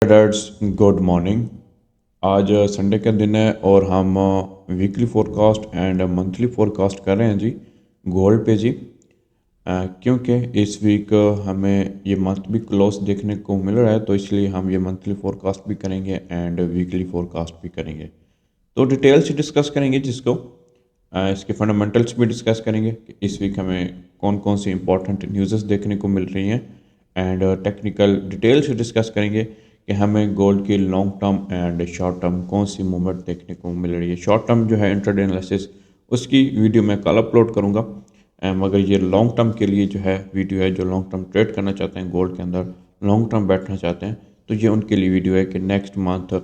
Traders good morning. आज Sunday का दिन है और हम weekly forecast and monthly forecast कर रहे हैं जी गोल्ड पे जी। क्योंकि इस वीक हमें ये मंथ भी क्लोज देखने को मिल रहा है तो इसलिए हम ये मंथली फोरकास्ट भी करेंगे एंड वीकली फोरकास्ट भी करेंगे। तो डिटेल से डिस्कस करेंगे जिसको इसके फंडामेंटल्स भी डिस्कस करेंगे कि इस वीक हमें कौन कौन सी इंपॉर्टेंट न्यूज़ देखने को मिल रही हैं एंड टेक्निकल डिटेल से डिस्कस करेंगे कि हमें गोल्ड की long term and short term कौन सी मूवमेंट देखने को मिल रही है। शॉर्ट टर्म जो है इंट्राडे एनालिसिस उसकी वीडियो मैं कल अपलोड करूँगा, मगर ये लॉन्ग टर्म के लिए जो है वीडियो है, जो लॉन्ग टर्म ट्रेड करना चाहते हैं गोल्ड के अंदर, लॉन्ग टर्म बैठना चाहते हैं तो ये उनके लिए वीडियो है कि नेक्स्ट मंथ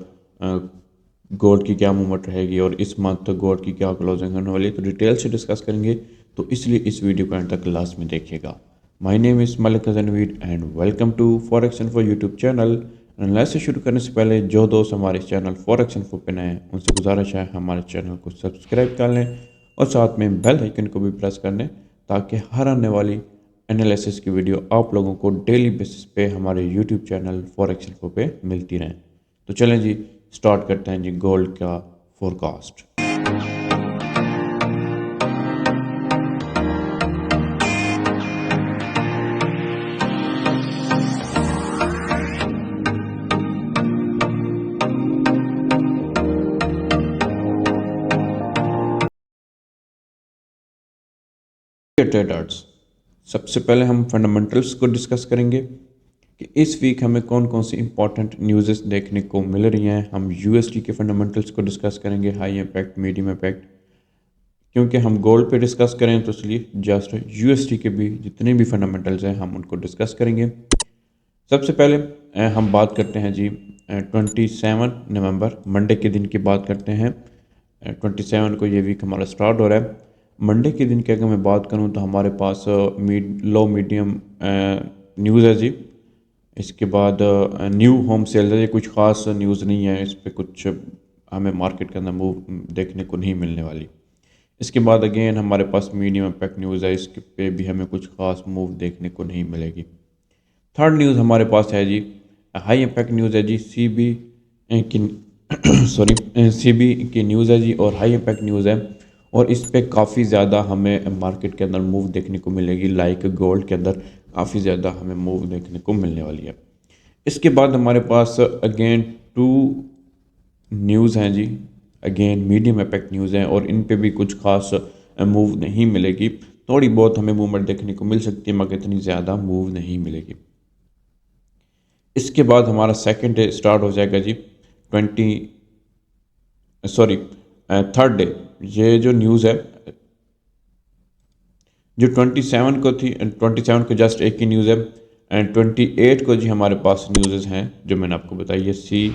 गोल्ड की क्या मूवमेंट रहेगी और इस मंथ गोल्ड की क्या क्लोजिंग होने वाली है। तो डिटेल से डिस्कस करेंगे तो इसलिए इस वीडियो को एंड तक लास्ट में देखिएगा। My name is Malik Hasanveer and welcome to forex info YouTube channel. Analysis शुरू करने से पहले जो दोस्त हमारे चैनल फॉरेक्स इन्फो पे नए हैं उनसे गुजारिश है हमारे चैनल को सब्सक्राइब कर लें और साथ में बेल आइकन को भी प्रेस कर लें ताकि हर आने वाली एनालिसिस की वीडियो आप लोगों को डेली बेसिस पे हमारे यूट्यूब चैनल फॉरेक्स इन्फो पे मिलती रहें। तो चलें जी स्टार्ट करते हैं जी गोल्ड का फोरकास्ट। ट्रेडर्स, सबसे पहले हम फंडामेंटल्स को डिस्कस करेंगे कि इस वीक हमें कौन कौन सी इंपॉर्टेंट न्यूज़ देखने को मिल रही हैं। हम यूएसडी के फंडामेंटल्स को डिस्कस करेंगे, हाई इम्पैक्ट, मीडियम इम्पैक्ट। क्योंकि हम गोल्ड पे डिस्कस करें तो इसलिए जस्ट यूएसडी के भी जितने भी फंडामेंटल्स हैं हम उनको डिस्कस करेंगे। सबसे पहले हम बात करते हैं जी 27 नवंबर मंडे के दिन की बात करते हैं। 27 को ये वीक हमारा स्टार्ट हो रहा है। मंडे के दिन की अगर मैं बात करूं तो हमारे पास लो मीडियम न्यूज़ है जी। इसके बाद न्यू होम सेल है, ये कुछ ख़ास न्यूज़ नहीं है, इस पर कुछ हमें मार्केट के अंदर मूव देखने को नहीं मिलने वाली। इसके बाद अगेन हमारे पास मीडियम इम्पैक्ट न्यूज़ है, इसके पे भी हमें कुछ ख़ास मूव देखने को नहीं मिलेगी। थर्ड न्यूज़ हमारे पास है जी हाई इम्पैक्ट न्यूज़ है जी, सीबी की सीबी की न्यूज़ है जी और हाई इम्पैक्ट न्यूज़ है और इस पे काफ़ी ज़्यादा हमें मार्केट के अंदर मूव देखने को मिलेगी। लाइक गोल्ड के अंदर काफ़ी ज़्यादा हमें मूव देखने को मिलने वाली है। इसके बाद हमारे पास अगेन टू न्यूज़ हैं जी, अगेन मीडियम इम्पैक्ट न्यूज़ हैं और इन पे भी कुछ खास मूव नहीं मिलेगी। थोड़ी बहुत हमें मूवमेंट देखने को मिल सकती है मगर इतनी ज़्यादा मूव नहीं मिलेगी। इसके बाद हमारा सेकंड डे स्टार्ट हो जाएगा जी थर्ड डे। ये जो न्यूज़ है जो 27 को थी, 27 को जस्ट एक ही न्यूज़ है एंड 28 को जी हमारे पास न्यूज़ हैं जो मैंने आपको बताई है। सी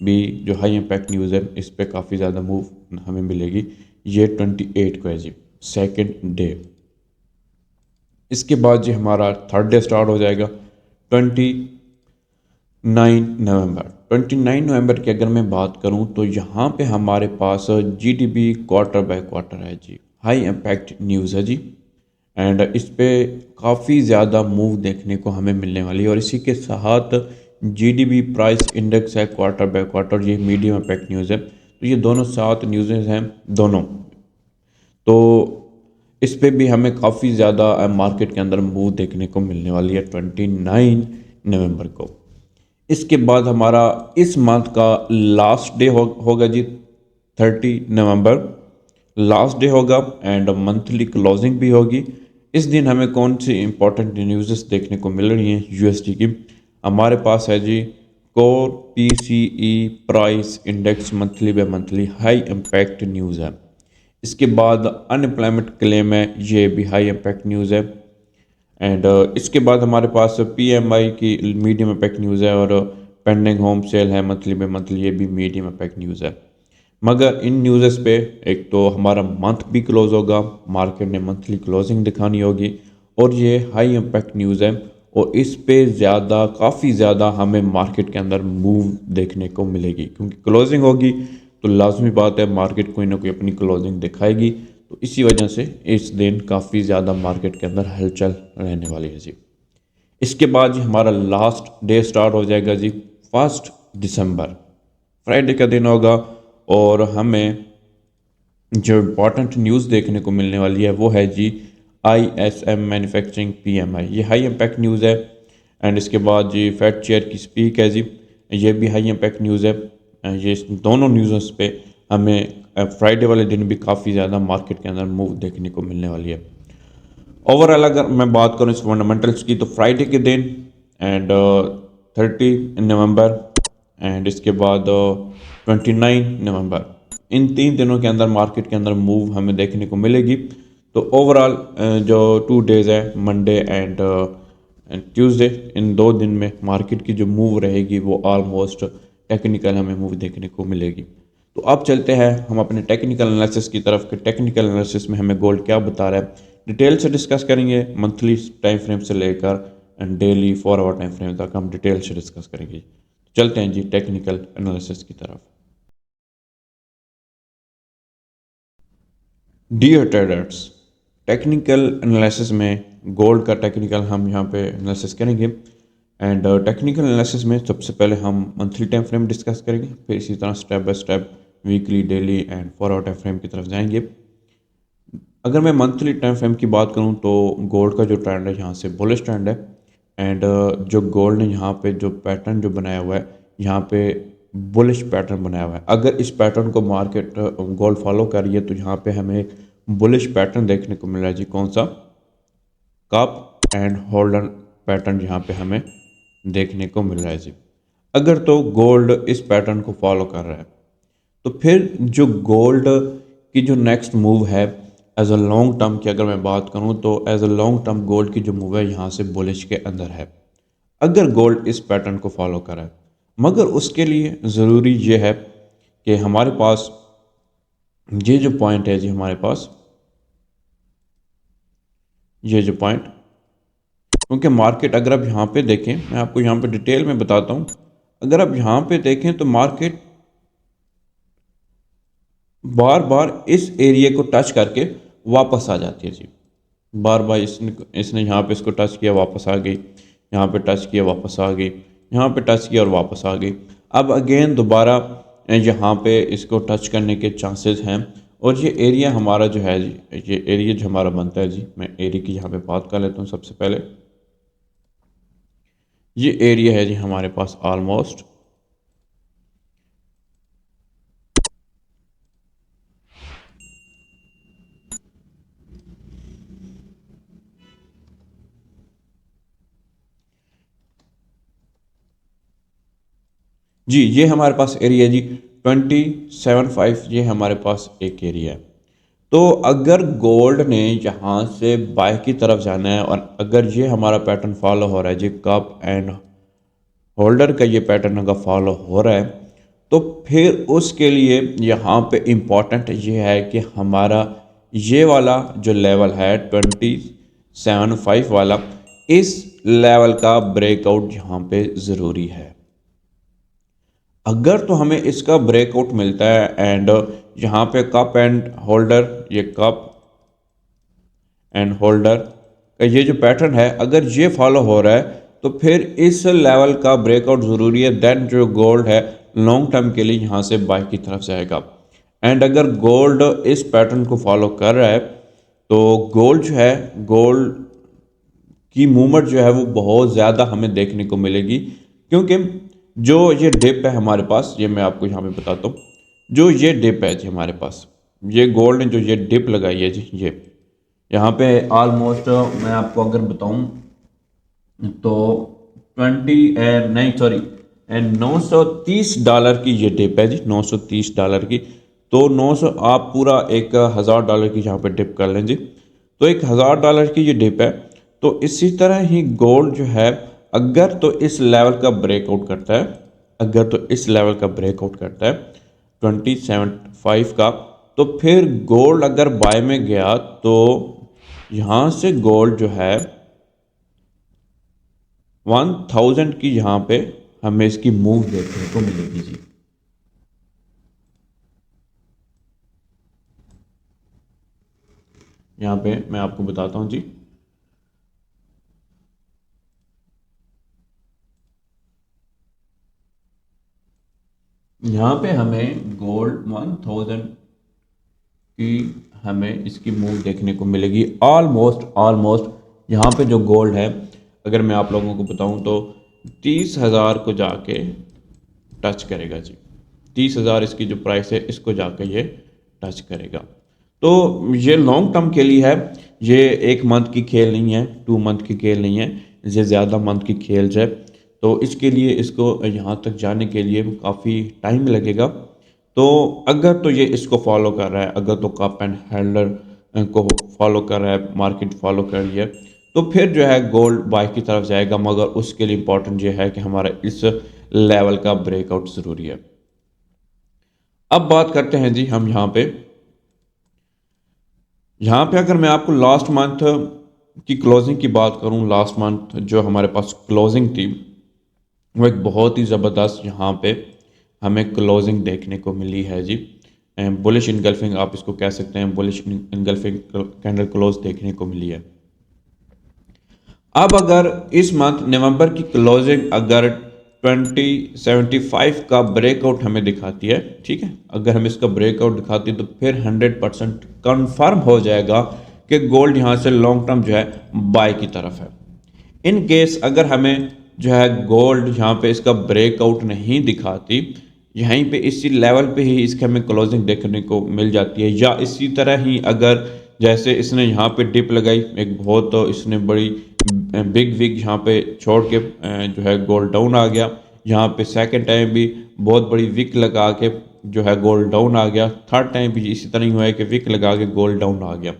बी जो हाई इम्पैक्ट न्यूज़ है इस पर काफ़ी ज़्यादा मूव हमें मिलेगी। ये 28 को है जी सेकंड डे। इसके बाद जी हमारा थर्ड डे स्टार्ट हो जाएगा 29 नवंबर। 29 नवंबर की अगर मैं बात करूं तो यहाँ पे हमारे पास जीडीपी क्वार्टर बाय क्वार्टर है जी, हाई इम्पैक्ट न्यूज़ है जी एंड इस पे काफ़ी ज़्यादा मूव देखने को हमें मिलने वाली है। और इसी के साथ जीडीपी प्राइस इंडेक्स है क्वार्टर बाय क्वार्टर, ये मीडियम इम्पैक्ट न्यूज़ है। तो ये दोनों साथ न्यूज़ हैं दोनों, तो इस पे भी हमें काफ़ी ज़्यादा मार्केट के अंदर मूव देखने को मिलने वाली है 29 नवंबर को। इसके बाद हमारा इस मंथ का लास्ट डे होगा जी 30 नवंबर, लास्ट डे होगा एंड मंथली क्लोजिंग भी होगी। इस दिन हमें कौन सी इंपॉर्टेंट न्यूज़ देखने को मिल रही हैं यूएसडी की। हमारे पास है जी core PCE price index monthly by monthly, high impact news है। इसके बाद अनएम्प्लॉयमेंट क्लेम है, ये भी हाई इम्पैक्ट न्यूज़ है एंड इसके बाद हमारे पास पीएमआई की मीडियम इम्पैक्ट न्यूज़ है और पेंडिंग होम सेल है मंथली में मंथली, ये भी मीडियम इम्पैक्ट न्यूज़ है। मगर इन न्यूज़ पे एक तो हमारा मंथ भी क्लोज होगा, मार्केट ने मंथली क्लोजिंग दिखानी होगी और ये हाई इम्पैक्ट न्यूज़ है और इस पे ज़्यादा काफ़ी ज़्यादा हमें मार्केट के अंदर मूव देखने को मिलेगी क्योंकि क्लोजिंग होगी तो लाजमी बात है मार्केट कोई ना कोई अपनी क्लोजिंग दिखाएगी। तो इसी वजह से इस दिन काफ़ी ज़्यादा मार्केट के अंदर हलचल रहने वाली है जी। इसके बाद जी हमारा लास्ट डे स्टार्ट हो जाएगा जी 1 दिसंबर, फ्राइडे का दिन होगा। और हमें जो इम्पोर्टेंट न्यूज़ देखने को मिलने वाली है वो है जी ISM मैन्युफैक्चरिंग PMI, ये हाई इम्पैक्ट न्यूज़ है। एंड इसके बाद जी फेड चेयर की स्पीक है जी, ये भी हाई इम्पैक्ट न्यूज़ है। ये इस दोनों न्यूज़ पे हमें फ्राइडे वाले दिन भी काफ़ी ज़्यादा मार्केट के अंदर मूव देखने को मिलने वाली है। ओवरऑल अगर मैं बात करूँ इस फंडामेंटल्स की, तो फ्राइडे के दिन एंड 30 नवंबर एंड इसके बाद 29 नवंबर, इन 3 दिनों के अंदर मार्केट के अंदर मूव हमें देखने को मिलेगी। तो ओवरऑल जो 2 डेज़ है, मंडे एंड ट्यूसडे, इन 2 दिन में मार्केट की जो मूव रहेगी वो ऑलमोस्ट टेक्निकल हमें मूव देखने को मिलेगी। तो अब चलते हैं हम अपने टेक्निकल एनालिसिस की तरफ, कि टेक्निकल एनालिसिस में हमें गोल्ड क्या बता रहा है। डिटेल से डिस्कस करेंगे, मंथली टाइम फ्रेम से लेकर and daily 4 hour time frame तक हम डिटेल से डिस्कस करेंगे। चलते हैं जी टेक्निकल एनालिसिस की तरफ। डियर ट्रेडर्स, टेक्निकल एनालिसिस में गोल्ड का टेक्निकल हम यहाँ पे एनालिसिस करेंगे। एंड टेक्निकल एनालिसिस में सबसे पहले हम मंथली टाइम फ्रेम डिस्कस करेंगे, फिर इसी तरह step by step weekly, daily and 4 hour time frame की तरफ जाएंगे। अगर मैं मंथली टाइम फ्रेम की बात करूं तो गोल्ड का जो ट्रेंड है यहाँ से बुलिश ट्रेंड है। एंड जो गोल्ड ने यहाँ पे जो पैटर्न जो बनाया हुआ है, यहाँ पे बुलिश पैटर्न बनाया हुआ है। अगर इस पैटर्न को मार्केट गोल्ड फॉलो कर रही है तो यहाँ पे हमें बुलिश पैटर्न देखने को मिल रहा है जी। कौन सा? कप एंड होल्डर पैटर्न यहाँ पे हमें देखने को मिल रहा है जी। अगर तो गोल्ड इस पैटर्न को फॉलो कर रहा है तो फिर जो गोल्ड की जो नेक्स्ट मूव है एज अ लॉन्ग टर्म की अगर मैं बात करूं तो as a long term gold की जो मूव है यहाँ से बुलिश के अंदर है, अगर गोल्ड इस पैटर्न को फॉलो कर रहा है। मगर उसके लिए ज़रूरी ये है कि हमारे पास ये जो पॉइंट है जी, हमारे पास ये जो पॉइंट, क्योंकि मार्केट अगर आप यहाँ पे देखें, मैं आपको यहाँ पे डिटेल में बताता हूँ। अगर आप यहाँ पे देखें तो मार्केट बार बार इस एरिया को टच करके वापस आ जाती है जी। बार बार इसने इसने यहाँ पे इसको टच किया, वापस आ गई, यहाँ पे टच किया, वापस आ गई, यहाँ पे टच किया और वापस आ गई। अब अगेन दोबारा यहाँ पे इसको टच करने के चांसेस हैं। और ये एरिया हमारा जो है जी, ये एरिया जो हमारा बनता है जी, मैं एरिया की यहाँ पे बात कर लेता हूँ सबसे पहले। ये एरिया है जी हमारे पास ऑलमोस्ट जी, ये हमारे पास एरिया जी 27.5, ये हमारे पास एक एरिया है। तो अगर गोल्ड ने यहाँ से बाय की तरफ जाना है और अगर ये हमारा पैटर्न फॉलो हो रहा है जी, कप एंड होल्डर का ये पैटर्न अगर फॉलो हो रहा है, तो फिर उसके लिए यहाँ पे इम्पॉर्टेंट ये है कि हमारा ये वाला जो लेवल है 27.5 वाला, इस लेवल का ब्रेकआउट यहाँ पे ज़रूरी है। अगर तो हमें इसका ब्रेकआउट मिलता है एंड यहाँ पे कप एंड होल्डर, ये कप एंड होल्डर का ये जो पैटर्न है अगर ये फॉलो हो रहा है तो फिर इस लेवल का ब्रेकआउट ज़रूरी है। देन जो गोल्ड है लॉन्ग टर्म के लिए यहाँ से बाय की तरफ जाएगा। एंड अगर गोल्ड इस पैटर्न को फॉलो कर रहा है तो गोल्ड जो है, गोल्ड की मूवमेंट जो है वो बहुत ज़्यादा हमें देखने को मिलेगी। क्योंकि जो ये डिप है हमारे पास, ये मैं आपको यहाँ पे बताता हूँ। जो ये डिप है जी हमारे पास, ये गोल्ड ने जो ये डिप लगाई है जी, ये यहाँ पे ऑलमोस्ट मैं आपको अगर बताऊँ तो 930 डॉलर की ये डिप है जी, $930 की। तो 900 आप पूरा $1,000 की यहाँ पे डिप कर लें जी, तो $1,000 की ये डिप है। तो इसी तरह ही गोल्ड जो है अगर तो इस लेवल का ब्रेकआउट करता है, अगर तो इस लेवल का ब्रेकआउट करता है 27.5 का, तो फिर गोल्ड अगर बाय में गया तो यहाँ से गोल्ड जो है 1000 की यहाँ पे हमें इसकी मूव देखने को मिलेगी जी। यहाँ पे मैं आपको बताता हूँ जी। यहाँ पे हमें गोल्ड 1000 की हमें इसकी मूव देखने को मिलेगी। ऑलमोस्ट ऑलमोस्ट यहाँ पे जो गोल्ड है, अगर मैं आप लोगों को बताऊँ तो 30,000 को जाके टच करेगा जी। 30,000 इसकी जो प्राइस है, इसको जाके ये टच करेगा। तो ये लॉन्ग टर्म के लिए है, ये एक मंथ की खेल नहीं है, 2 मंथ की खेल नहीं है, ये ज़्यादा मंथ की खेल है। तो इसके लिए इसको यहाँ तक जाने के लिए काफ़ी टाइम लगेगा। तो अगर तो ये इसको फॉलो कर रहा है, अगर तो कप एंड हैंडलर को फॉलो कर रहा है, मार्केट फॉलो कर रही है, तो फिर जो है गोल्ड बाय की तरफ जाएगा। मगर उसके लिए इंपॉर्टेंट ये है कि हमारा इस लेवल का ब्रेकआउट ज़रूरी है। अब बात करते हैं जी हम यहाँ पे अगर मैं आपको लास्ट मंथ की क्लोजिंग की बात करूँ, लास्ट मंथ जो हमारे पास क्लोजिंग थी, वो एक बहुत ही ज़बरदस्त यहाँ पे हमें क्लोजिंग देखने को मिली है जी। बुलिश इनगल्फिंग आप इसको कह सकते हैं, बुलिश इनगल्फिंग कैंडल क्लोज देखने को मिली है। अब अगर इस मंथ नवंबर की क्लोजिंग अगर 2075 का ब्रेकआउट हमें दिखाती है, ठीक है, अगर हम इसका ब्रेकआउट दिखाती है तो फिर 100% कन्फर्म हो जाएगा कि गोल्ड यहाँ से लॉन्ग टर्म जो है बाय की तरफ है। इन केस अगर हमें जो है गोल्ड यहाँ पे इसका ब्रेकआउट नहीं दिखाती, यहीं पे इसी लेवल पे ही इसके हमें क्लोजिंग देखने को मिल जाती है, या इसी तरह ही अगर जैसे इसने यहाँ पे डिप लगाई, एक बहुत इसने बड़ी बिग विग यहाँ पे छोड़ के जो है गोल्ड डाउन आ गया। यहाँ पे सेकंड टाइम भी बहुत बड़ी विक लगा के जो है गोल्ड डाउन आ गया। थर्ड टाइम भी इसी तरह ही हुआ है कि विक लगा के गोल्ड डाउन आ गया।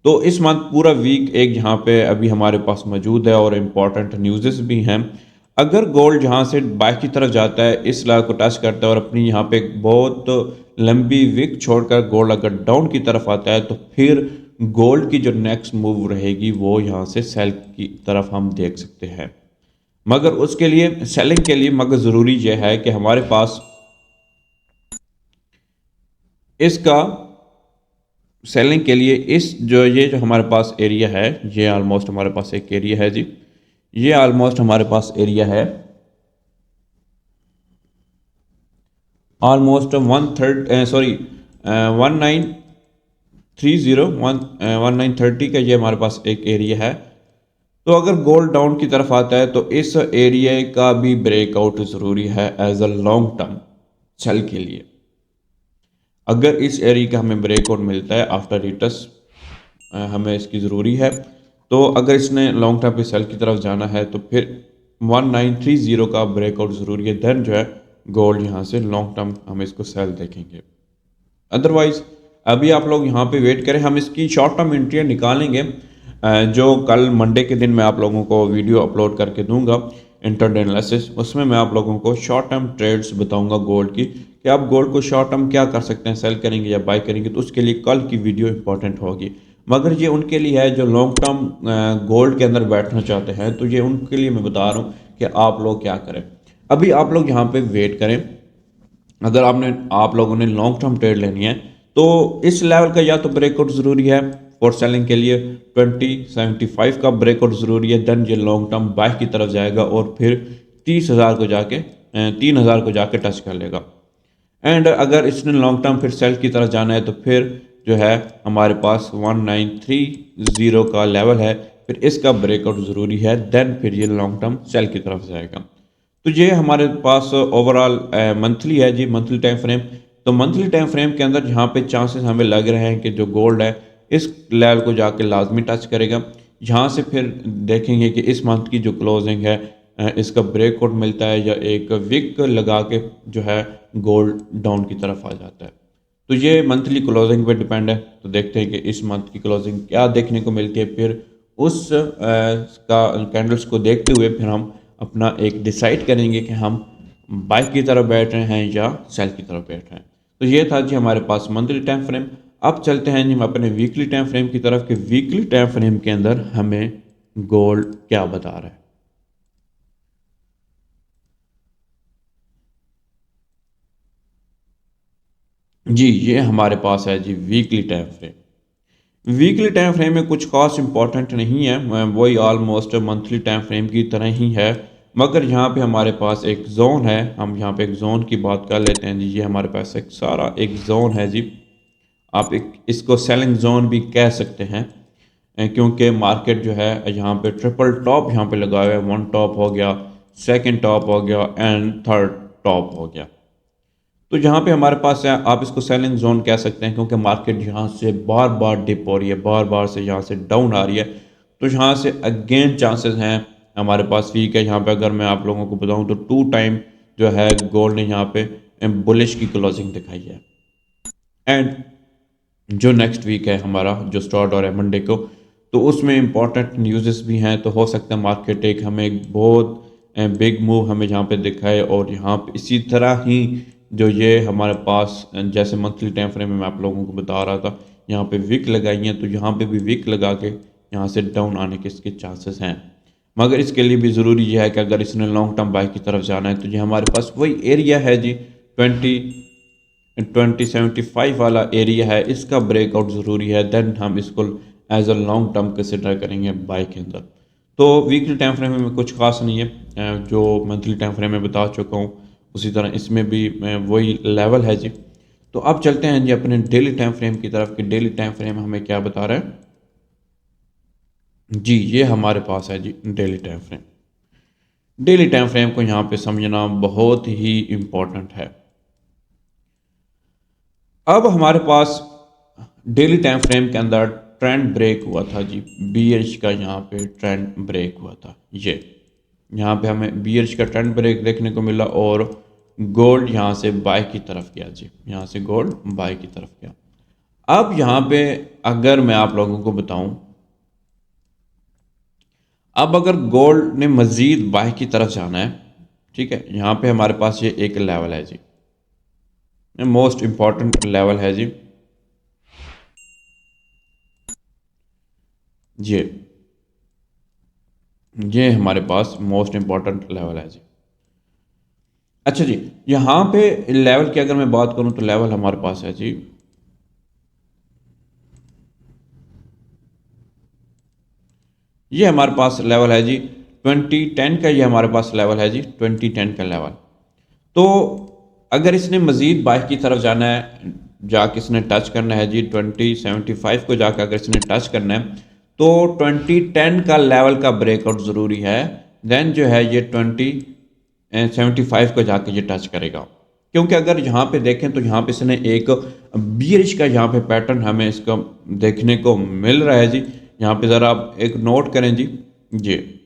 तो इस मंथ पूरा वीक एक यहाँ पे अभी हमारे पास मौजूद है और इम्पॉर्टेंट न्यूज़ भी हैं। अगर गोल्ड यहाँ से बाय की तरफ जाता है, इस लेवल को टच करता है और अपनी यहाँ पे एक बहुत लंबी विक छोड़कर गोल्ड अगर डाउन की तरफ आता है, तो फिर गोल्ड की जो नेक्स्ट मूव रहेगी वो यहाँ से सेल की तरफ हम देख सकते हैं। मगर उसके लिए सेलिंग के लिए मगर ज़रूरी यह है कि हमारे पास इसका सेलिंग के लिए इस जो ये जो हमारे पास एरिया है, ये ऑलमोस्ट हमारे पास एक एरिया है जी। ये ऑलमोस्ट हमारे पास एरिया है ऑलमोस्ट 1930 का ये हमारे पास एक एरिया है। तो अगर गोल्ड डाउन की तरफ आता है तो इस एरिया का भी ब्रेकआउट ज़रूरी है as a long term sell के लिए। अगर इस एरिया का हमें ब्रेकआउट मिलता है आफ्टर रिटर्स, हमें इसकी ज़रूरी है। तो अगर इसने लॉन्ग टर्म पे सेल की तरफ जाना है तो फिर 1930 का ब्रेकआउट ज़रूरी है, देन जो है गोल्ड यहाँ से लॉन्ग टर्म हम इसको सेल देखेंगे। अदरवाइज अभी आप लोग यहाँ पे वेट करें, हम इसकी शॉर्ट टर्म एंट्रियाँ निकालेंगे जो कल मंडे के दिन मैं आप लोगों को वीडियो अपलोड करके दूंगा इंटरडे एनालिसिस। उसमें मैं आप लोगों को शॉर्ट टर्म ट्रेड्स बताऊंगा गोल्ड की, कि आप गोल्ड को शॉर्ट टर्म क्या कर सकते हैं, सेल करेंगे या बाय करेंगे। तो उसके लिए कल की वीडियो इंपॉर्टेंट होगी। मगर ये उनके लिए है जो लॉन्ग टर्म गोल्ड के अंदर बैठना चाहते हैं, तो ये उनके लिए मैं बता रहा हूँ कि आप लोग क्या करें। अभी आप लोग यहाँ पे वेट करें। अगर आप लोगों ने लॉन्ग टर्म ट्रेड लेनी है तो इस लेवल का या तो ब्रेकआउट ज़रूरी है फॉर सेलिंग के लिए, 2075 का ब्रेकआउट ज़रूरी है, देन ये लॉन्ग टर्म बाय की तरफ जाएगा और फिर 30,000 को जाके 3,000 को जाके टच कर लेगा। एंड अगर इसने लॉन्ग टर्म फिर सेल की तरफ जाना है तो फिर जो है हमारे पास 1930 का लेवल है, फिर इसका ब्रेकआउट ज़रूरी है, देन फिर ये लॉन्ग टर्म सेल की तरफ जाएगा। तो ये हमारे पास ओवरऑल मंथली है जी, मंथली टाइम फ्रेम। तो मंथली टाइम फ्रेम के अंदर यहाँ पे चांसेस हमें लग रहे हैं कि जो गोल्ड है इस लेवल को जाके लाजमी टच करेगा। यहाँ से फिर देखेंगे कि इस मंथ की जो क्लोजिंग है इसका ब्रेकआउट मिलता है या एक विक लगा के जो है गोल्ड डाउन की तरफ आ जाता है। तो ये मंथली क्लोजिंग पे डिपेंड है। तो देखते हैं कि इस मंथ की क्लोजिंग क्या देखने को मिलती है, फिर उस का कैंडल्स को देखते हुए फिर हम अपना एक डिसाइड करेंगे कि हम बाय की तरफ बैठ रहे हैं या सेल की तरफ बैठ रहे हैं। तो ये था जी हमारे पास मंथली टाइम फ्रेम। अब चलते हैं जी हम अपने वीकली टाइम फ्रेम की तरफ कि वीकली टाइम फ्रेम के अंदर हमें गोल्ड क्या बता रहा है। जी ये हमारे पास है जी weekly time frame. Weekly time frame में कुछ खास इंपॉर्टेंट नहीं है, वही ऑलमोस्ट मंथली टाइम फ्रेम की तरह ही है। मगर यहाँ पे हमारे पास एक जोन है, हम यहाँ पे एक जोन की बात कर लेते हैं जी। ये हमारे पास एक सारा एक जोन है जी। आप एक इसको सेलिंग जोन भी कह सकते हैं, क्योंकि मार्केट जो है यहाँ पे ट्रिपल टॉप यहाँ पे लगा हुआ है। वन टॉप हो गया, सेकंड टॉप हो गया एंड थर्ड टॉप हो गया। तो यहाँ पे हमारे पास है, आप इसको सेलिंग जोन कह सकते हैं, क्योंकि मार्केट यहाँ से बार बार डिप हो रही है, बार बार से यहाँ से डाउन आ रही है। तो यहाँ से अगेन चांसेस हैं हमारे पास वीक है। यहाँ पे अगर मैं आप लोगों को बताऊँ तो 2 टाइम जो है गोल्ड ने यहाँ पे बुलिश की क्लोजिंग दिखाई है। एंड जो नेक्स्ट वीक है हमारा जो स्टार्ट हो रहा है मंडे को, तो उसमें इंपॉर्टेंट न्यूज़ भी हैं। तो हो सकता है मार्केट एक हमें एक बहुत बिग मूव हमें यहाँ पे दिखाए। और यहाँ पे इसी तरह ही जो ये हमारे पास जैसे मंथली टाइम फ्रेम में मैं आप लोगों को बता रहा था, यहाँ पे विक लगाई हैं, तो यहाँ पे भी विक लगा के यहाँ से डाउन आने के इसके चांसेस हैं। मगर इसके लिए भी ज़रूरी यह है कि अगर इसने लॉन्ग टर्म बाई की तरफ जाना है, तो ये हमारे पास वही एरिया है जी, 2075 वाला एरिया है, इसका ब्रेकआउट ज़रूरी है। देन हम इसको as a long term consider करेंगे बाई के अंदर। तो वीकली टाइम फ्रेम में कुछ खास नहीं है, जो मंथली टाइम फ्रेम में बता चुका हूँ उसी तरह इसमें भी वही लेवल है जी। तो अब चलते हैं जी अपने डेली टाइम फ्रेम की तरफ कि डेली टाइम फ्रेम हमें क्या बता रहा है जी। ये हमारे पास है जी daily time frame. Daily time frame को यहाँ पे समझना बहुत ही इम्पोर्टेंट है। अब हमारे पास डेली टाइम फ्रेम के अंदर ट्रेंड ब्रेक हुआ था जी, बीएच का यहाँ पे ट्रेंड ब्रेक हुआ था। ये यहाँ पे हमें बीएच का ट्रेंड ब्रेक देखने को मिला और गोल्ड यहाँ से बाय की तरफ गया जी, यहाँ से गोल्ड बाय की तरफ गया। अब यहाँ पे अगर मैं आप लोगों को बताऊं, अब अगर गोल्ड ने मज़ीद बाय की तरफ जाना है, ठीक है, यहाँ पे हमारे पास ये एक लेवल है जी, मोस्ट इम्पॉर्टेंट लेवल है जी। ये हमारे पास मोस्ट इम्पॉर्टेंट लेवल है जी। अच्छा जी, यहाँ पे लेवल की अगर मैं बात करूँ तो लेवल हमारे पास है जी, ये हमारे पास लेवल है जी 2010 का। ये हमारे पास लेवल है जी 2010 का लेवल। तो अगर इसने मज़ीद बाय की तरफ जाना है, जाके इसने टच करना है जी 2075 को, जाकर अगर इसने टच करना है तो 2010 का लेवल का ब्रेकआउट ज़रूरी है। देन जो है ये 2075 को जाके ये टच करेगा। क्योंकि अगर यहाँ पे देखें तो यहाँ पे इसने एक बीरिश का यहाँ पे पैटर्न हमें इसका देखने को मिल रहा है जी। यहाँ पे ज़रा आप एक नोट करें जी, ये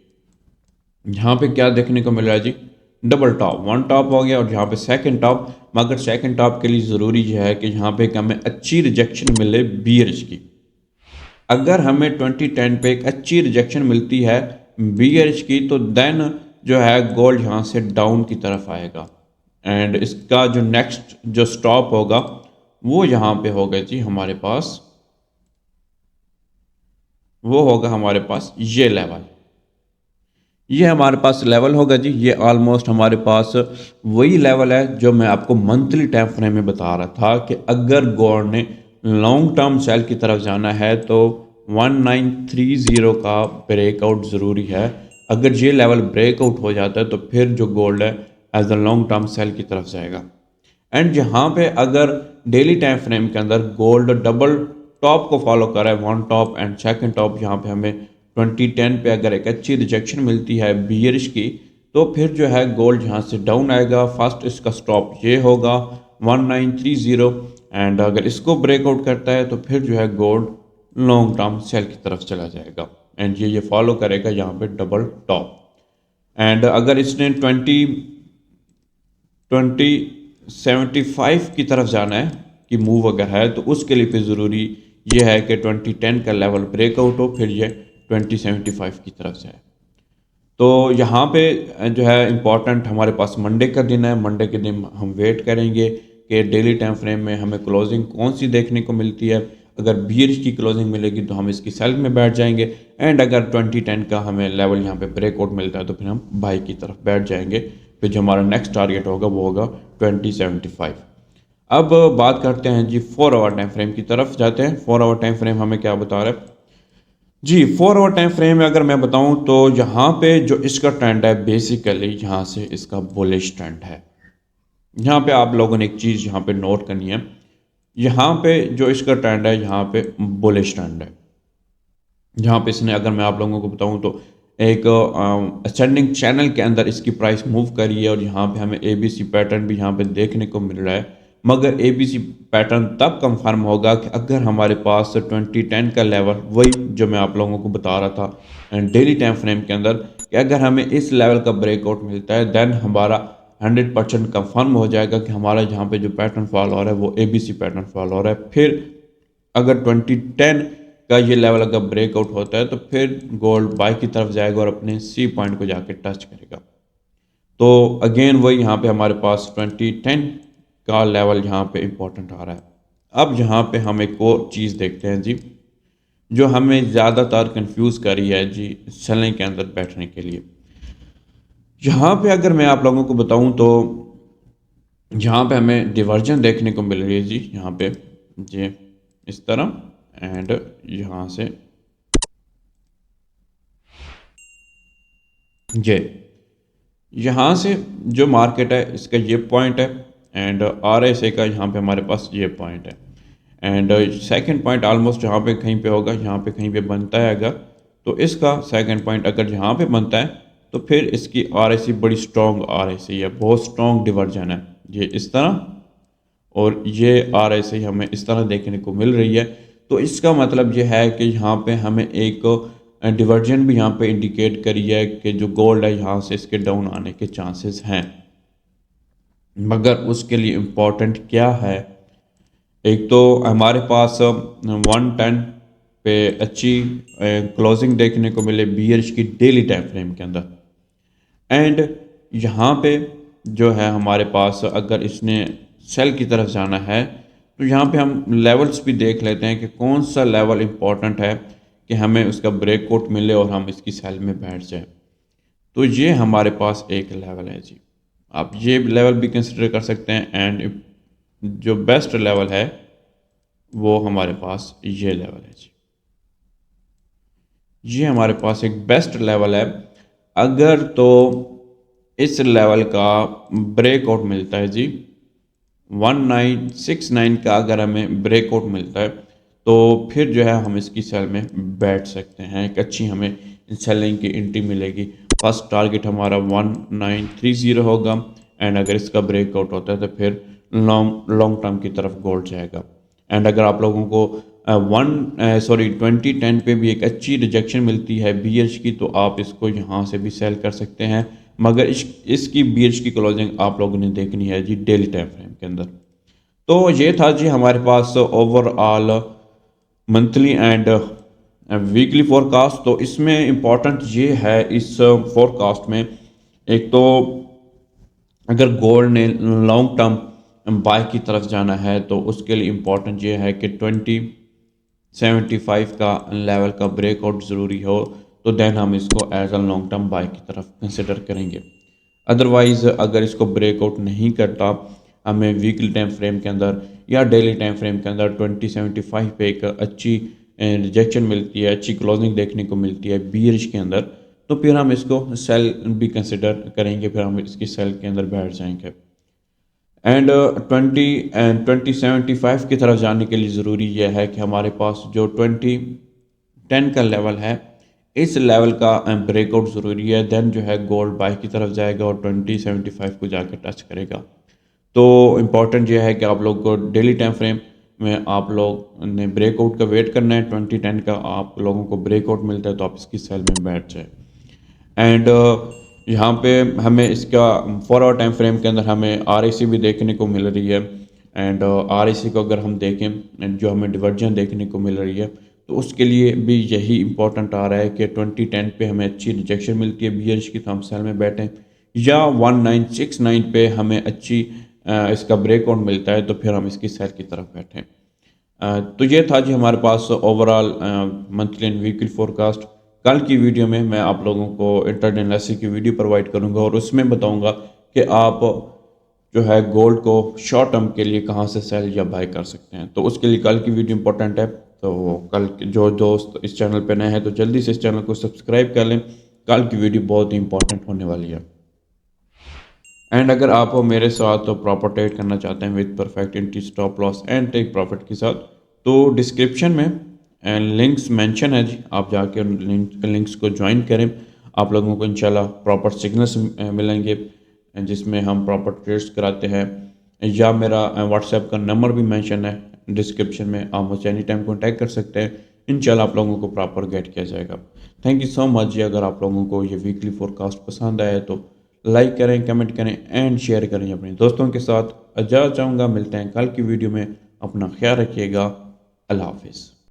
यहाँ पे क्या देखने को मिल रहा है जी, डबल टॉप, वन टॉप हो गया और यहाँ पे सेकंड टॉप। मगर सेकंड टॉप के लिए ज़रूरी यह है कि यहाँ पे हमें अच्छी रिजेक्शन मिले बीयरिश की। अगर हमें 2010 पे एक अच्छी रिजेक्शन मिलती है बीयरिश की, तो देन जो है गोल्ड यहाँ से डाउन की तरफ आएगा। एंड इसका जो नेक्स्ट जो स्टॉप होगा वो यहाँ पे होगा जी हमारे पास, वो होगा हमारे पास ये लेवल। ये हमारे पास लेवल होगा जी। ये ऑलमोस्ट हमारे पास वही लेवल है जो मैं आपको मंथली टाइम फ्रेम में बता रहा था कि अगर गोल्ड ने लॉन्ग टर्म सेल की तरफ जाना है तो 1930 का ब्रेकआउट ज़रूरी है। अगर ये लेवल ब्रेकआउट हो जाता है तो फिर जो गोल्ड है as a long term sell की तरफ जाएगा। एंड यहाँ पे अगर डेली टाइम फ्रेम के अंदर गोल्ड डबल टॉप को फॉलो कर रहा है, one top and second top, यहाँ पे हमें 2010 पे अगर एक अच्छी रिजेक्शन मिलती है बियरिश की, तो फिर जो है गोल्ड यहाँ से डाउन आएगा। फर्स्ट इसका स्टॉप ये होगा 1930। एंड अगर इसको ब्रेकआउट करता है तो फिर जो है गोल्ड लॉन्ग टर्म सेल की तरफ चला जाएगा एंड ये फॉलो करेगा यहाँ पे डबल टॉप। एंड अगर इसने 2075 की तरफ जाना है कि मूव अगर है, तो उसके लिए फिर ज़रूरी ये है कि 2010 का लेवल ब्रेकआउट हो, फिर ये 2075 की तरफ से है। तो यहाँ पे जो है इम्पॉर्टेंट हमारे पास मंडे का दिन है। मंडे के दिन हम वेट करेंगे कि डेली टाइम फ्रेम में हमें क्लोजिंग कौन सी देखने को मिलती है। अगर बीयरिश की क्लोजिंग मिलेगी तो हम इसकी सेल में बैठ जाएंगे। एंड अगर 2010 का हमें लेवल यहाँ पे ब्रेकआउट मिलता है तो फिर हम बाई की तरफ बैठ जाएंगे। फिर जो हमारा नेक्स्ट टारगेट होगा वो होगा 2075। अब बात करते हैं जी 4 आवर टाइम फ्रेम की तरफ जाते हैं। 4 आवर टाइम फ्रेम हमें क्या बता रहा है जी, 4 आवर टाइम फ्रेम में अगर मैं बताऊँ तो यहाँ पे जो इसका ट्रेंड है बेसिकली यहाँ से इसका बुलिश ट्रेंड है। यहाँ पे आप लोगों ने एक चीज़ यहाँ पे नोट करनी है, यहाँ पे जो इसका ट्रेंड है यहाँ पे बुलिश ट्रेंड है। यहाँ पे इसने अगर मैं आप लोगों को बताऊँ तो एक असेंडिंग चैनल के अंदर इसकी प्राइस मूव करी है और यहाँ पे हमें एबीसी पैटर्न भी यहाँ पे देखने को मिल रहा है। मगर एबीसी पैटर्न तब कंफर्म होगा कि अगर हमारे पास 2010 का लेवल वही जो मैं आप लोगों को बता रहा था डेली टाइम फ्रेम के अंदर कि अगर हमें इस लेवल का ब्रेकआउट मिलता है देन हमारा 100% कंफर्म हो जाएगा कि हमारा जहाँ पे जो पैटर्न फॉल हो रहा है वो एबीसी पैटर्न फॉल हो रहा है। फिर अगर 2010 का ये लेवल अगर ब्रेकआउट होता है तो फिर गोल्ड बाय की तरफ जाएगा और अपने सी पॉइंट को जाके टच करेगा। तो अगेन वही यहाँ पे हमारे पास 2010 का लेवल यहाँ पे इम्पोर्टेंट आ रहा है। अब यहाँ पे हम एक और चीज़ देखते हैं जी, जो हमें ज़्यादातर कंफ्यूज कर रही है जी सेलिंग के अंदर बैठने के लिए। यहाँ पे अगर मैं आप लोगों को बताऊँ तो यहाँ पे हमें डिवर्जन देखने को मिल रही है जी, यहाँ पे जी इस तरह एंड यहाँ से ये यहाँ से जो मार्केट है इसका ये पॉइंट है एंड आरएसए का यहाँ पे हमारे पास ये पॉइंट है एंड सेकंड पॉइंट ऑलमोस्ट यहाँ पे कहीं पे होगा, यहाँ पे कहीं पे बनता है अगर तो इसका सेकंड पॉइंट अगर यहाँ पे बनता है तो फिर इसकी आरएसए बड़ी स्ट्रॉन्ग आरएसए है, बहुत स्ट्रॉन्ग डिवर्जन है ये इस तरह और ये आरएसए हमें इस तरह देखने को मिल रही है। तो इसका मतलब ये है कि यहाँ पे हमें एक डिवर्जन भी यहाँ पे इंडिकेट करी है कि जो गोल्ड है यहाँ से इसके डाउन आने के चांसेस हैं। मगर उसके लिए इम्पोर्टेंट क्या है, एक तो हमारे पास 110 पे अच्छी क्लोजिंग देखने को मिले बीयर्स की डेली टाइम फ्रेम के अंदर एंड यहाँ पे जो है हमारे पास अगर इसने सेल की तरफ जाना है तो यहाँ पे हम लेवल्स भी देख लेते हैं कि कौन सा लेवल इम्पोर्टेंट है कि हमें उसका ब्रेकआउट मिले और हम इसकी सेल में बैठ जाए। तो ये हमारे पास एक लेवल है जी, आप ये लेवल भी कंसिडर कर सकते हैं एंड जो बेस्ट लेवल है वो हमारे पास ये लेवल है जी, ये हमारे पास एक बेस्ट लेवल है। अगर तो इस लेवल का ब्रेकआउट मिलता है जी 1969 का अगर हमें ब्रेकआउट मिलता है तो फिर जो है हम इसकी सेल में बैठ सकते हैं, एक अच्छी हमें सेलिंग की एंट्री मिलेगी। फर्स्ट टारगेट हमारा 1930 होगा एंड अगर इसका ब्रेकआउट होता है तो फिर लॉन्ग लॉन्ग टर्म की तरफ गोल्ड जाएगा। एंड अगर आप लोगों को 2010 पे भी एक अच्छी रिजेक्शन मिलती है बीएच की तो आप इसको यहाँ से भी सेल कर सकते हैं। मगर इसकी बीएच की क्लोजिंग आप लोगों ने देखनी है जी डेली टाइम फ्रेम के अंदर। तो ये था जी हमारे पास overall monthly and weekly forecast. तो इसमें इम्पॉर्टेंट ये है इस फोरकास्ट में, एक तो अगर गोल्ड ने लॉन्ग टर्म बाय की तरफ जाना है तो उसके लिए इम्पोर्टेंट ये है कि 2075 का लेवल का ब्रेकआउट ज़रूरी हो तो देन हम इसको as a long term buy की तरफ कंसिडर करेंगे। अदरवाइज़ अगर इसको ब्रेकआउट नहीं करता हमें वीकली टाइम फ्रेम के अंदर या डेली टाइम फ्रेम के अंदर 2075 पे एक अच्छी रिजेक्शन मिलती है, अच्छी क्लोजिंग देखने को मिलती है बीयरिश के अंदर, तो फिर हम इसको सेल भी कंसिडर करेंगे, फिर हम इसकी सेल के अंदर बैठ जाएंगे। एंड 2075 की तरफ जाने के लिए ज़रूरी यह है कि हमारे पास जो 2010 का लेवल है इस लेवल का ब्रेकआउट ज़रूरी है, देन जो है गोल्ड बाय की तरफ जाएगा और 2075 को जाकर टच करेगा। तो इम्पॉर्टेंट ये है कि आप लोग को डेली टाइम फ्रेम में आप लोग ने ब्रेकआउट का वेट करना है। 2010 का आप लोगों को ब्रेकआउट मिलता है तो आप इसकी सेल में बैठ जाए। एंड यहाँ पे हमें इसका 4 आवर टाइम फ्रेम के अंदर हमें आर भी देखने को मिल रही है एंड आर को अगर हम देखें and जो हमें डिवर्जन देखने को मिल रही है तो उसके लिए भी यही इंपॉर्टेंट आ रहा है कि 2010 पे हमें अच्छी रिजेक्शन मिलती है बीयर्स की तो हम सेल में बैठें, या 1969 पे हमें अच्छी इसका ब्रेकआउट मिलता है तो फिर हम इसकी सेल की तरफ बैठें। तो ये था जी हमारे पास overall monthly and weekly forecast. कल की वीडियो में मैं आप लोगों को इंटरडे एनालिसिस की वीडियो प्रोवाइड करूंगा और उसमें बताऊंगा कि आप जो है गोल्ड को शॉर्ट टर्म के लिए कहां से सेल या बाय कर सकते हैं। तो उसके लिए कल की वीडियो इंपॉर्टेंट है। तो कल जो दोस्त इस चैनल पे नए हैं तो जल्दी से इस चैनल को सब्सक्राइब कर लें, कल की वीडियो बहुत ही इंपॉर्टेंट होने वाली है। एंड अगर आप मेरे साथ तो प्रॉपर ट्रेड करना चाहते हैं with perfect entry, stop loss and take profit के साथ, तो डिस्क्रिप्शन में लिंक्स मेंशन है जी, आप जाके उन लिंक्स को ज्वाइन करें। आप लोगों को इंशाल्लाह प्रॉपर सिग्नल्स मिलेंगे जिसमें हम प्रॉपर ट्रेड्स कराते हैं। या मेरा व्हाट्सएप का नंबर भी मेंशन है डिस्क्रिप्शन में, आप मुझे एनी टाइम कॉन्टैक्ट कर सकते हैं। इंशाल्लाह आप लोगों को प्रॉपर गाइड किया जाएगा। थैंक यू सो मच जी। अगर आप लोगों को ये वीकली फोरकास्ट पसंद आया तो लाइक करें, कमेंट करें एंड शेयर करें अपने दोस्तों के साथ। इजाज़त चाहूँगा, मिलते हैं कल की वीडियो में। अपना ख्याल रखिएगा। अल्लाह हाफिज़।